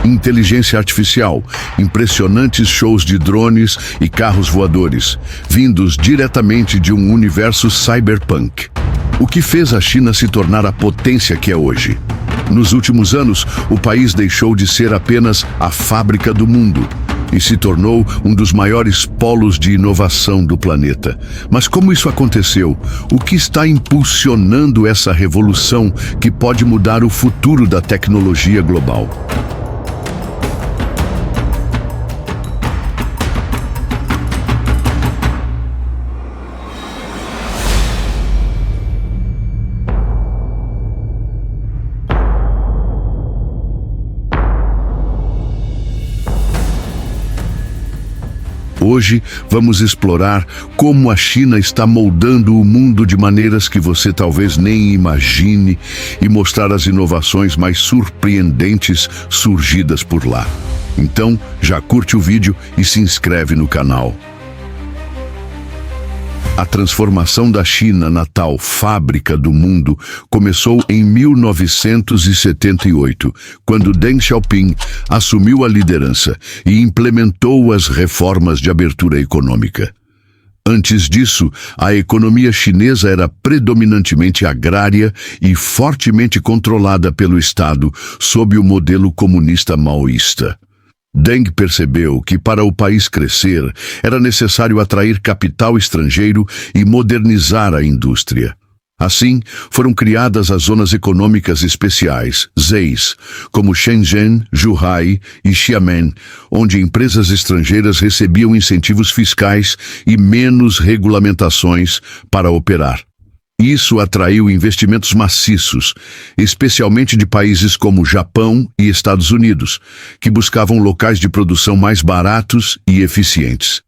inteligência artificial, impressionantes shows de drones e carros voadores, vindos diretamente de um universo cyberpunk. O que fez a China se tornar a potência que é hoje? Nos últimos anos, o país deixou de ser apenas a fábrica do mundo e se tornou um dos maiores polos de inovação do planeta. Mas como isso aconteceu? O que está impulsionando essa revolução que pode mudar o futuro da tecnologia global? Hoje, vamos explorar como a China está moldando o mundo de maneiras que você talvez nem imagine e mostrar as inovações mais surpreendentes surgidas por lá. Então, já curte o vídeo e se inscreve no canal. A transformação da China na tal fábrica do mundo começou em 1978, quando Deng Xiaoping assumiu a liderança e implementou as reformas de abertura econômica. Antes disso, a economia chinesa era predominantemente agrária e fortemente controlada pelo Estado sob o modelo comunista maoísta. Deng percebeu que para o país crescer era necessário atrair capital estrangeiro e modernizar a indústria. Assim, foram criadas as zonas econômicas especiais, ZEIs, como Shenzhen, Zhuhai e Xiamen, onde empresas estrangeiras recebiam incentivos fiscais e menos regulamentações para operar. Isso atraiu investimentos maciços, especialmente de países como Japão e Estados Unidos, que buscavam locais de produção mais baratos e eficientes.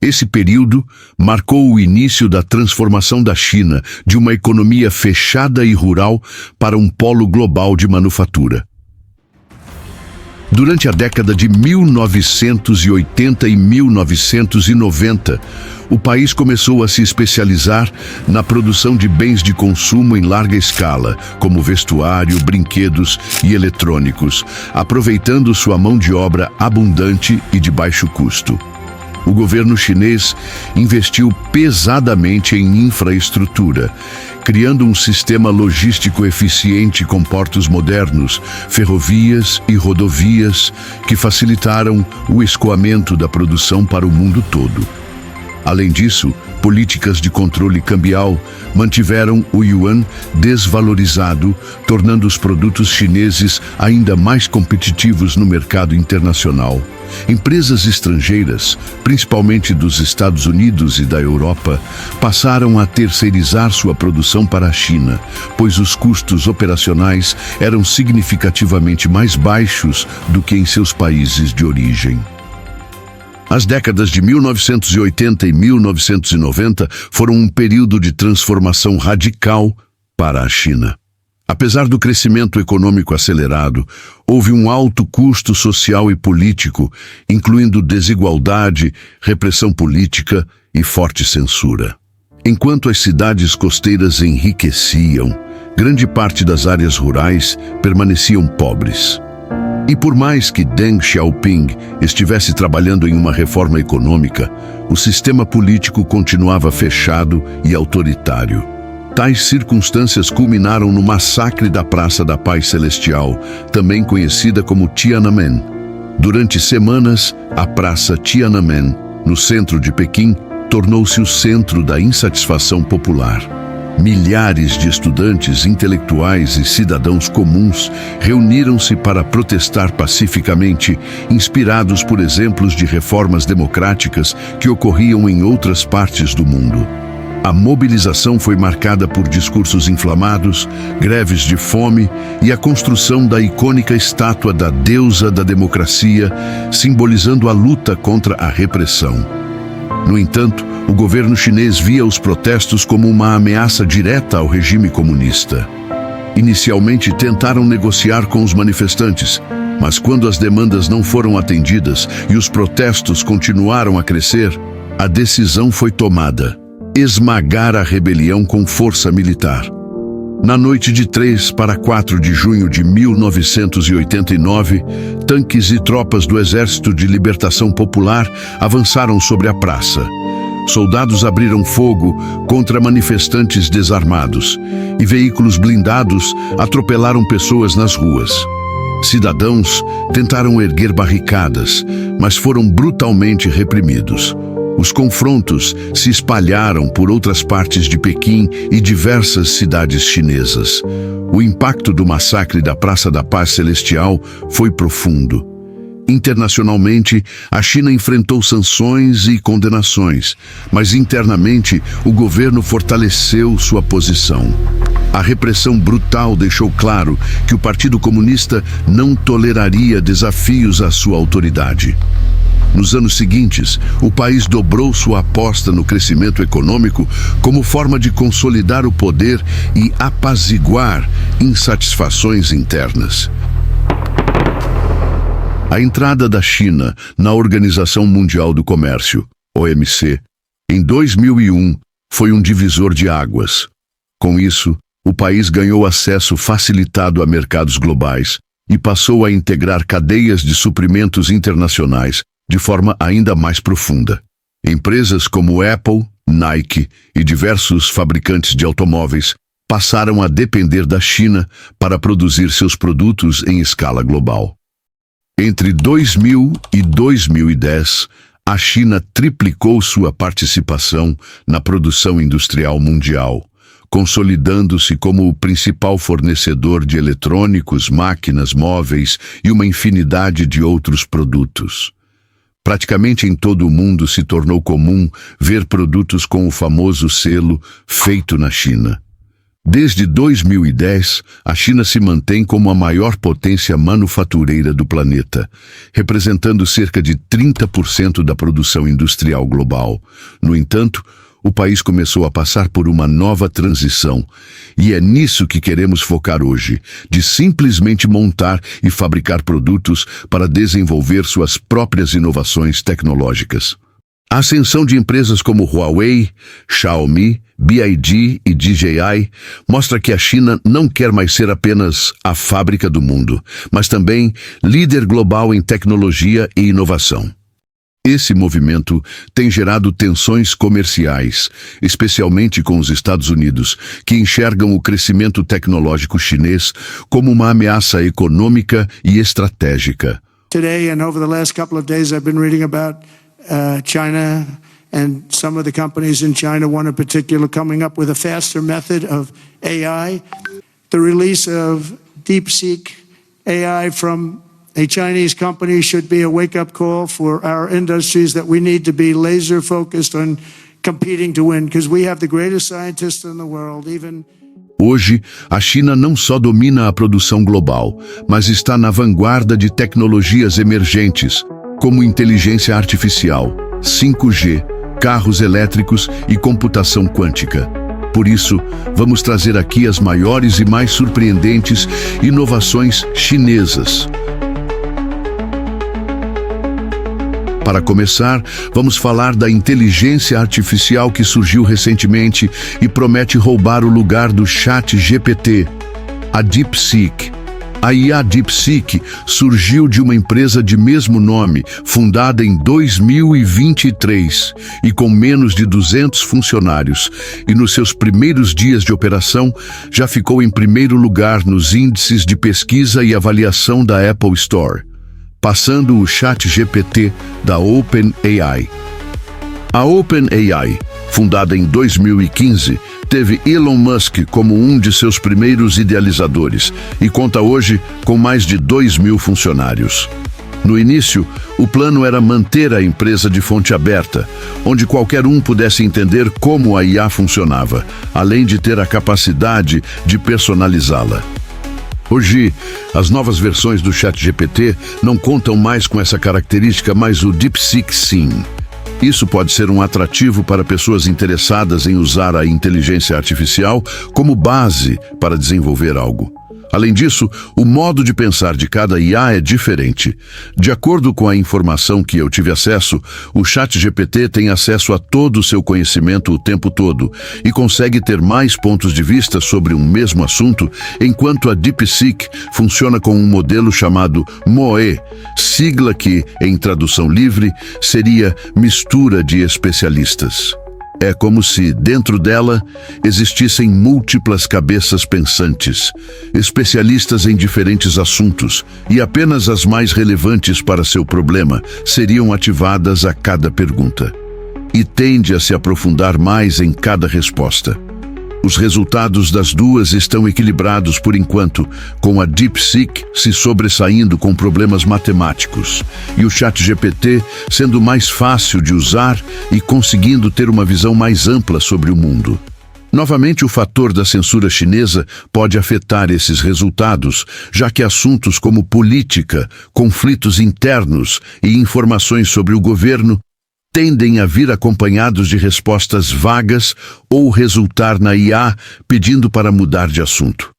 Esse período marcou o início da transformação da China de uma economia fechada e rural para um polo global de manufatura. Durante a década de 1980 e 1990, o país começou a se especializar na produção de bens de consumo em larga escala, como vestuário, brinquedos e eletrônicos, aproveitando sua mão de obra abundante e de baixo custo. O governo chinês investiu pesadamente em infraestrutura, criando um sistema logístico eficiente com portos modernos, ferrovias e rodovias que facilitaram o escoamento da produção para o mundo todo. Além disso, políticas de controle cambial mantiveram o yuan desvalorizado, tornando os produtos chineses ainda mais competitivos no mercado internacional. Empresas estrangeiras, principalmente dos Estados Unidos e da Europa, passaram a terceirizar sua produção para a China, pois os custos operacionais eram significativamente mais baixos do que em seus países de origem. As décadas de 1980 e 1990 foram um período de transformação radical para a China. Apesar do crescimento econômico acelerado, houve um alto custo social e político, incluindo desigualdade, repressão política e forte censura. Enquanto as cidades costeiras enriqueciam, grande parte das áreas rurais permaneciam pobres. E por mais que Deng Xiaoping estivesse trabalhando em uma reforma econômica, o sistema político continuava fechado e autoritário. Tais circunstâncias culminaram no massacre da Praça da Paz Celestial, também conhecida como Tiananmen. Durante semanas, a Praça Tiananmen, no centro de Pequim, tornou-se o centro da insatisfação popular. Milhares de estudantes, intelectuais e cidadãos comuns reuniram-se para protestar pacificamente, inspirados por exemplos de reformas democráticas que ocorriam em outras partes do mundo. A mobilização foi marcada por discursos inflamados, greves de fome e a construção da icônica estátua da deusa da democracia, simbolizando a luta contra a repressão. No entanto, o governo chinês via os protestos como uma ameaça direta ao regime comunista. Inicialmente tentaram negociar com os manifestantes, mas quando as demandas não foram atendidas e os protestos continuaram a crescer, a decisão foi tomada: esmagar a rebelião com força militar. Na noite de 3 para 4 de junho de 1989, tanques e tropas do Exército de Libertação Popular avançaram sobre a praça. Soldados abriram fogo contra manifestantes desarmados e veículos blindados atropelaram pessoas nas ruas. Cidadãos tentaram erguer barricadas, mas foram brutalmente reprimidos. Os confrontos se espalharam por outras partes de Pequim e diversas cidades chinesas. O impacto do massacre da Praça da Paz Celestial foi profundo. Internacionalmente, a China enfrentou sanções e condenações, mas internamente o governo fortaleceu sua posição. A repressão brutal deixou claro que o Partido Comunista não toleraria desafios à sua autoridade. Nos anos seguintes, o país dobrou sua aposta no crescimento econômico como forma de consolidar o poder e apaziguar insatisfações internas. A entrada da China na Organização Mundial do Comércio, OMC, em 2001, foi um divisor de águas. Com isso, o país ganhou acesso facilitado a mercados globais e passou a integrar cadeias de suprimentos internacionais de forma ainda mais profunda. Empresas como Apple, Nike e diversos fabricantes de automóveis passaram a depender da China para produzir seus produtos em escala global. Entre 2000 e 2010, a China triplicou sua participação na produção industrial mundial, consolidando-se como o principal fornecedor de eletrônicos, máquinas móveis e uma infinidade de outros produtos. Praticamente em todo o mundo se tornou comum ver produtos com o famoso selo "Feito na China". Desde 2010, a China se mantém como a maior potência manufatureira do planeta, representando cerca de 30% da produção industrial global. No entanto, o país começou a passar por uma nova transição, e é nisso que queremos focar hoje, de simplesmente montar e fabricar produtos para desenvolver suas próprias inovações tecnológicas. A ascensão de empresas como Huawei, Xiaomi, BYD e DJI mostra que a China não quer mais ser apenas a fábrica do mundo, mas também líder global em tecnologia e inovação. Esse movimento tem gerado tensões comerciais, especialmente com os Estados Unidos, que enxergam o crescimento tecnológico chinês como uma ameaça econômica e estratégica. Today and over the last couple of days I've been reading about China, and some of the companies in China, one in particular, coming up with a faster method of AI. The release of DeepSeek AI from a Chinese company should be a wake-up call for our industries that we need to be laser-focused on competing to win, because we have the greatest scientists in the world, even... Hoje, a China não só domina a produção global, mas está na vanguarda de tecnologias emergentes, como inteligência artificial, 5G, carros elétricos e computação quântica. Por isso, vamos trazer aqui as maiores e mais surpreendentes inovações chinesas. Para começar, vamos falar da inteligência artificial que surgiu recentemente e promete roubar o lugar do ChatGPT, a DeepSeek. A IA DeepSeek surgiu de uma empresa de mesmo nome, fundada em 2023 e com menos de 200 funcionários, e nos seus primeiros dias de operação já ficou em primeiro lugar nos índices de pesquisa e avaliação da Apple Store, passando o ChatGPT da OpenAI. A OpenAI, fundada em 2015, teve Elon Musk como um de seus primeiros idealizadores e conta hoje com mais de 2.000 funcionários. No início, o plano era manter a empresa de fonte aberta, onde qualquer um pudesse entender como a IA funcionava, além de ter a capacidade de personalizá-la. Hoje, as novas versões do ChatGPT não contam mais com essa característica, mas o DeepSeek sim. Isso pode ser um atrativo para pessoas interessadas em usar a inteligência artificial como base para desenvolver algo. Além disso, o modo de pensar de cada IA é diferente. De acordo com a informação que eu tive acesso, o ChatGPT tem acesso a todo o seu conhecimento o tempo todo e consegue ter mais pontos de vista sobre um mesmo assunto, enquanto a DeepSeek funciona com um modelo chamado MoE, sigla que, em tradução livre, seria mistura de especialistas. É como se, dentro dela, existissem múltiplas cabeças pensantes, especialistas em diferentes assuntos, e apenas as mais relevantes para seu problema seriam ativadas a cada pergunta. E tende a se aprofundar mais em cada resposta. Os resultados das duas estão equilibrados por enquanto, com a DeepSeek se sobressaindo com problemas matemáticos e o ChatGPT sendo mais fácil de usar e conseguindo ter uma visão mais ampla sobre o mundo. Novamente, o fator da censura chinesa pode afetar esses resultados, já que assuntos como política, conflitos internos e informações sobre o governo tendem a vir acompanhados de respostas vagas ou resultar na IA pedindo para mudar de assunto.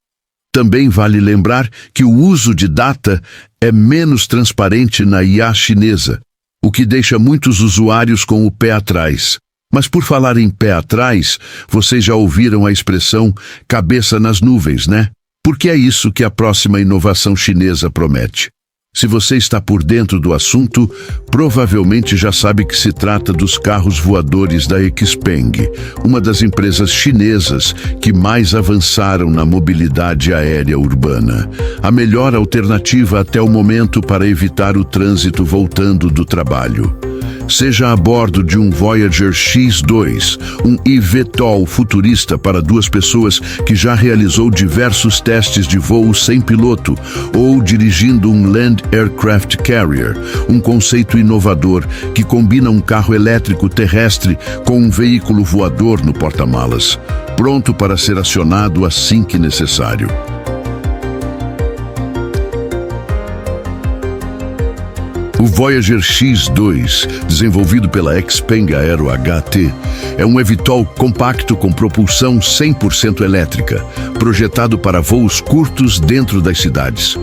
Também vale lembrar que o uso de data é menos transparente na IA chinesa, o que deixa muitos usuários com o pé atrás. Mas por falar em pé atrás, vocês já ouviram a expressão cabeça nas nuvens, né? Porque é isso que a próxima inovação chinesa promete. Se você está por dentro do assunto, provavelmente já sabe que se trata dos carros voadores da Xpeng, uma das empresas chinesas que mais avançaram na mobilidade aérea urbana. A melhor alternativa até o momento para evitar o trânsito voltando do trabalho. Seja a bordo de um Voyager X2, um eVTOL futurista para duas pessoas que já realizou diversos testes de voo sem piloto, ou dirigindo um Land Aircraft Carrier, um conceito inovador que combina um carro elétrico terrestre com um veículo voador no porta-malas, pronto para ser acionado assim que necessário. O Voyager X2, desenvolvido pela Xpeng Aero HT, é um eVTOL compacto com propulsão 100% elétrica, projetado para voos curtos dentro das cidades.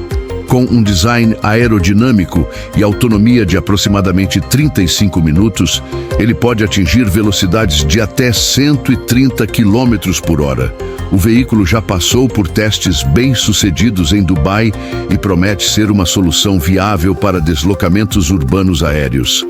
Com um design aerodinâmico e autonomia de aproximadamente 35 minutos, ele pode atingir velocidades de até 130 km por hora. O veículo já passou por testes bem-sucedidos em Dubai e promete ser uma solução viável para deslocamentos urbanos aéreos.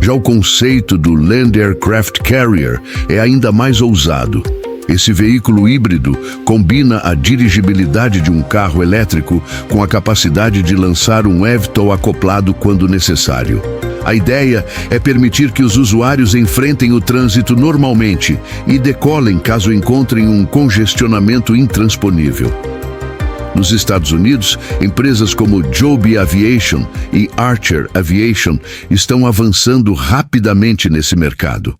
Já o conceito do Land Aircraft Carrier é ainda mais ousado. Esse veículo híbrido combina a dirigibilidade de um carro elétrico com a capacidade de lançar um eVTOL acoplado quando necessário. A ideia é permitir que os usuários enfrentem o trânsito normalmente e decolem caso encontrem um congestionamento intransponível. Nos Estados Unidos, empresas como Joby Aviation e Archer Aviation estão avançando rapidamente nesse mercado.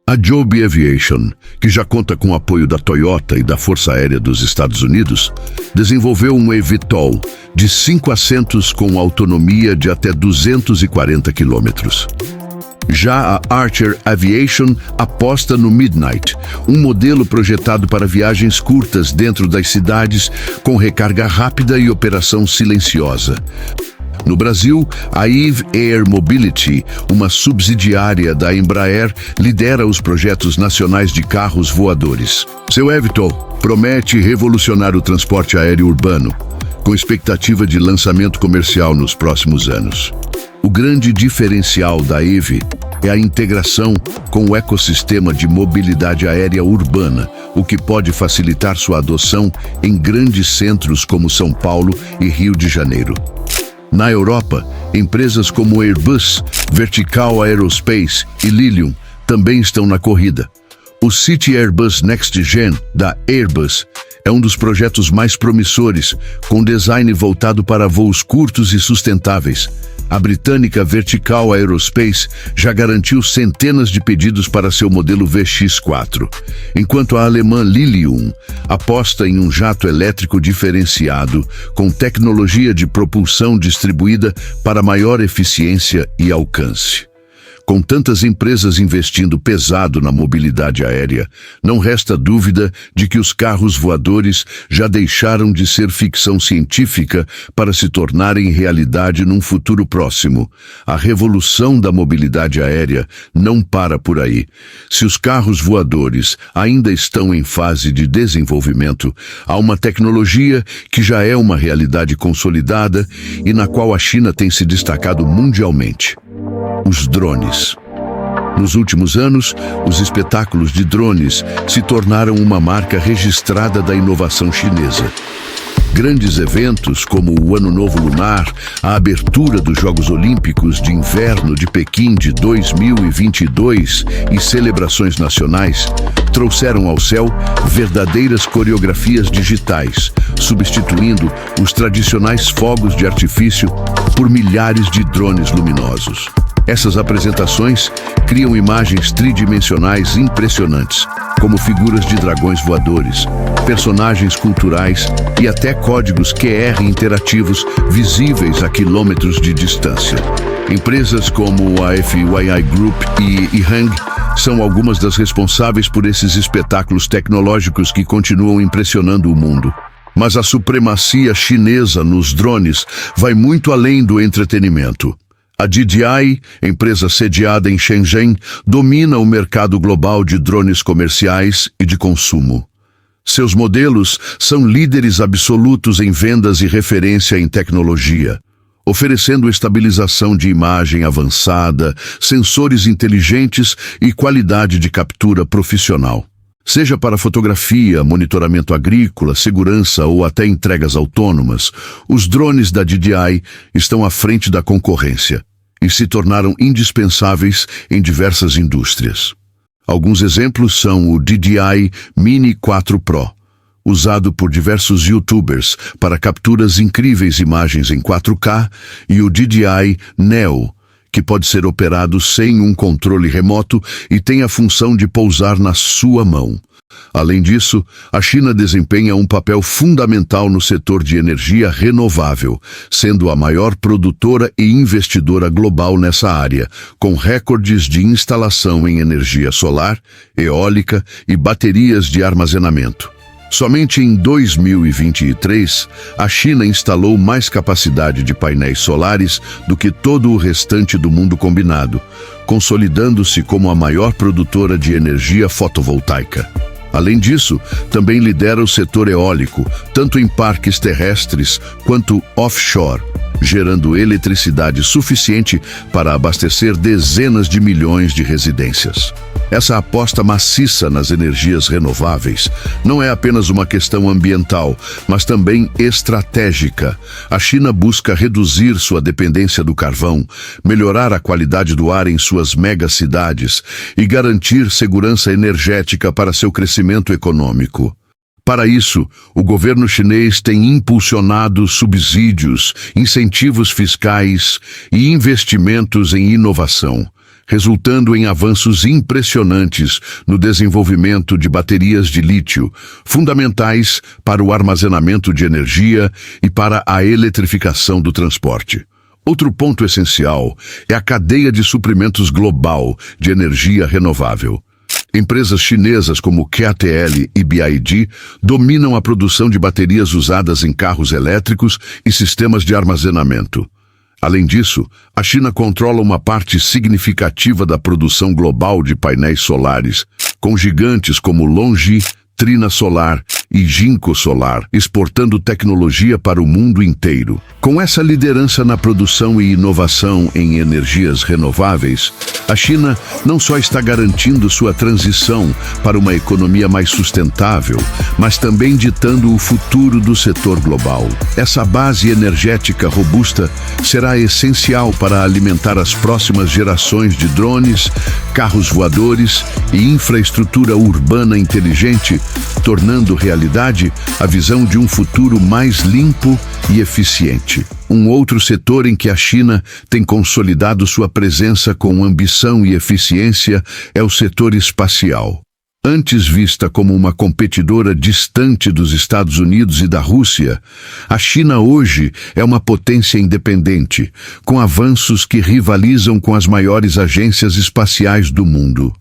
A Joby Aviation, que já conta com o apoio da Toyota e da Força Aérea dos Estados Unidos, desenvolveu um eVTOL de 5 assentos com autonomia de até 240 quilômetros. Já a Archer Aviation aposta no Midnight, um modelo projetado para viagens curtas dentro das cidades, com recarga rápida e operação silenciosa. No Brasil, a Eve Air Mobility, uma subsidiária da Embraer, lidera os projetos nacionais de carros voadores. Seu eVTOL promete revolucionar o transporte aéreo urbano, com expectativa de lançamento comercial nos próximos anos. O grande diferencial da Eve é a integração com o ecossistema de mobilidade aérea urbana, o que pode facilitar sua adoção em grandes centros como São Paulo e Rio de Janeiro. Na Europa, empresas como Airbus, Vertical Aerospace e Lilium também estão na corrida. O City Airbus Next Gen, da Airbus, é um dos projetos mais promissores, com design voltado para voos curtos e sustentáveis. A britânica Vertical Aerospace já garantiu centenas de pedidos para seu modelo VX4, enquanto a alemã Lilium aposta em um jato elétrico diferenciado, com tecnologia de propulsão distribuída para maior eficiência e alcance. Com tantas empresas investindo pesado na mobilidade aérea, não resta dúvida de que os carros voadores já deixaram de ser ficção científica para se tornarem realidade num futuro próximo. A revolução da mobilidade aérea não para por aí. Se os carros voadores ainda estão em fase de desenvolvimento, há uma tecnologia que já é uma realidade consolidada e na qual a China tem se destacado mundialmente: os drones. Nos últimos anos, os espetáculos de drones se tornaram uma marca registrada da inovação chinesa. Grandes eventos como o Ano Novo Lunar, a abertura dos Jogos Olímpicos de Inverno de Pequim de 2022 e celebrações nacionais trouxeram ao céu verdadeiras coreografias digitais, substituindo os tradicionais fogos de artifício por milhares de drones luminosos. Essas apresentações criam imagens tridimensionais impressionantes, como figuras de dragões voadores, personagens culturais e até códigos QR interativos visíveis a quilômetros de distância. Empresas como a FYI Group e Ehang são algumas das responsáveis por esses espetáculos tecnológicos que continuam impressionando o mundo. Mas a supremacia chinesa nos drones vai muito além do entretenimento. A DJI, empresa sediada em Shenzhen, domina o mercado global de drones comerciais e de consumo. Seus modelos são líderes absolutos em vendas e referência em tecnologia, oferecendo estabilização de imagem avançada, sensores inteligentes e qualidade de captura profissional. Seja para fotografia, monitoramento agrícola, segurança ou até entregas autônomas, os drones da DJI estão à frente da concorrência e se tornaram indispensáveis em diversas indústrias. Alguns exemplos são o DJI Mini 4 Pro, usado por diversos YouTubers para capturas incríveis imagens em 4K, e o DJI Neo, que pode ser operado sem um controle remoto e tem a função de pousar na sua mão. Além disso, a China desempenha um papel fundamental no setor de energia renovável, sendo a maior produtora e investidora global nessa área, com recordes de instalação em energia solar, eólica e baterias de armazenamento. Somente em 2023, a China instalou mais capacidade de painéis solares do que todo o restante do mundo combinado, consolidando-se como a maior produtora de energia fotovoltaica. Além disso, também lidera o setor eólico, tanto em parques terrestres quanto offshore, gerando eletricidade suficiente para abastecer dezenas de milhões de residências. Essa aposta maciça nas energias renováveis não é apenas uma questão ambiental, mas também estratégica. A China busca reduzir sua dependência do carvão, melhorar a qualidade do ar em suas megacidades e garantir segurança energética para seu crescimento econômico. Para isso, o governo chinês tem impulsionado subsídios, incentivos fiscais e investimentos em inovação, resultando em avanços impressionantes no desenvolvimento de baterias de lítio, fundamentais para o armazenamento de energia e para a eletrificação do transporte. Outro ponto essencial é a cadeia de suprimentos global de energia renovável. Empresas chinesas como QATL e BYD dominam a produção de baterias usadas em carros elétricos e sistemas de armazenamento. Além disso, a China controla uma parte significativa da produção global de painéis solares, com gigantes como LONGi, Trina Solar e Jinko Solar, exportando tecnologia para o mundo inteiro. Com essa liderança na produção e inovação em energias renováveis, a China não só está garantindo sua transição para uma economia mais sustentável, mas também ditando o futuro do setor global. Essa base energética robusta será essencial para alimentar as próximas gerações de drones, carros voadores e infraestrutura urbana inteligente, tornando realidade a visão de um futuro mais limpo e eficiente. Um outro setor em que a China tem consolidado sua presença com ambição e eficiência é o setor espacial. Antes vista como uma competidora distante dos Estados Unidos e da Rússia, a China hoje é uma potência independente, com avanços que rivalizam com as maiores agências espaciais do mundo.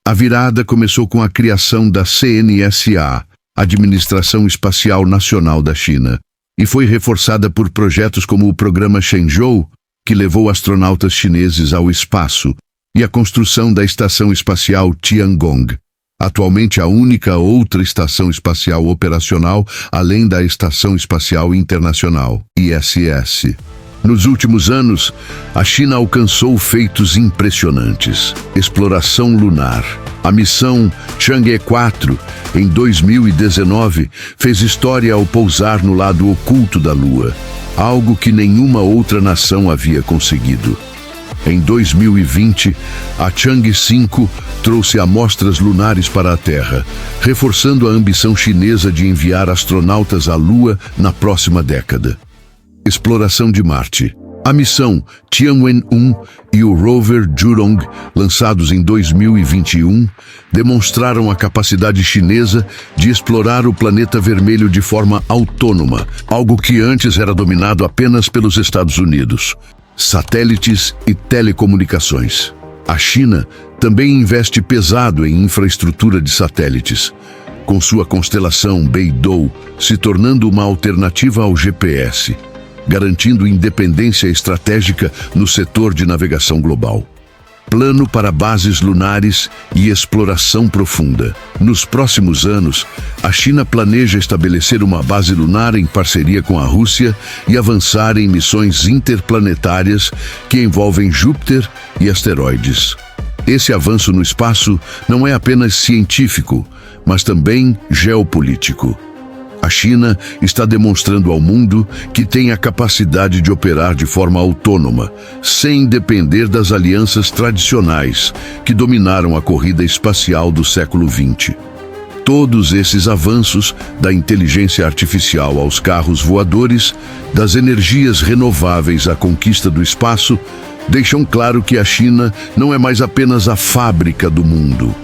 A virada começou com a criação da CNSA, Administração Espacial Nacional da China, e foi reforçada por projetos como o programa Shenzhou, que levou astronautas chineses ao espaço, e a construção da Estação Espacial Tiangong, atualmente a única outra estação espacial operacional além da Estação Espacial Internacional, ISS. Nos últimos anos, a China alcançou feitos impressionantes. Exploração lunar. A missão Chang'e 4, em 2019, fez história ao pousar no lado oculto da Lua, algo que nenhuma outra nação havia conseguido. Em 2020, a Chang'e 5 trouxe amostras lunares para a Terra, reforçando a ambição chinesa de enviar astronautas à Lua na próxima década. Exploração de Marte. A missão Tianwen-1 e o rover Zhurong, lançados em 2021, demonstraram a capacidade chinesa de explorar o planeta vermelho de forma autônoma, algo que antes era dominado apenas pelos Estados Unidos. Satélites e telecomunicações. A China também investe pesado em infraestrutura de satélites, com sua constelação Beidou se tornando uma alternativa ao GPS, garantindo independência estratégica no setor de navegação global. Plano para bases lunares e exploração profunda. Nos próximos anos, a China planeja estabelecer uma base lunar em parceria com a Rússia e avançar em missões interplanetárias que envolvem Júpiter e asteroides. Esse avanço no espaço não é apenas científico, mas também geopolítico. A China está demonstrando ao mundo que tem a capacidade de operar de forma autônoma, sem depender das alianças tradicionais que dominaram a corrida espacial do século XX. Todos esses avanços, da inteligência artificial aos carros voadores, das energias renováveis à conquista do espaço, deixam claro que a China não é mais apenas a fábrica do mundo.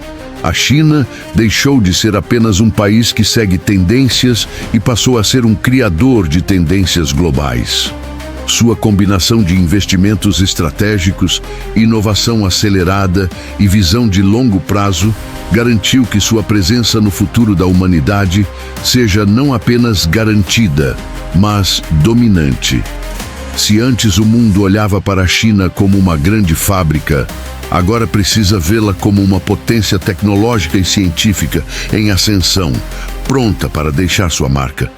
A China deixou de ser apenas um país que segue tendências e passou a ser um criador de tendências globais. Sua combinação de investimentos estratégicos, inovação acelerada e visão de longo prazo garantiu que sua presença no futuro da humanidade seja não apenas garantida, mas dominante. Se antes o mundo olhava para a China como uma grande fábrica, agora precisa vê-la como uma potência tecnológica e científica em ascensão, pronta para deixar sua marca.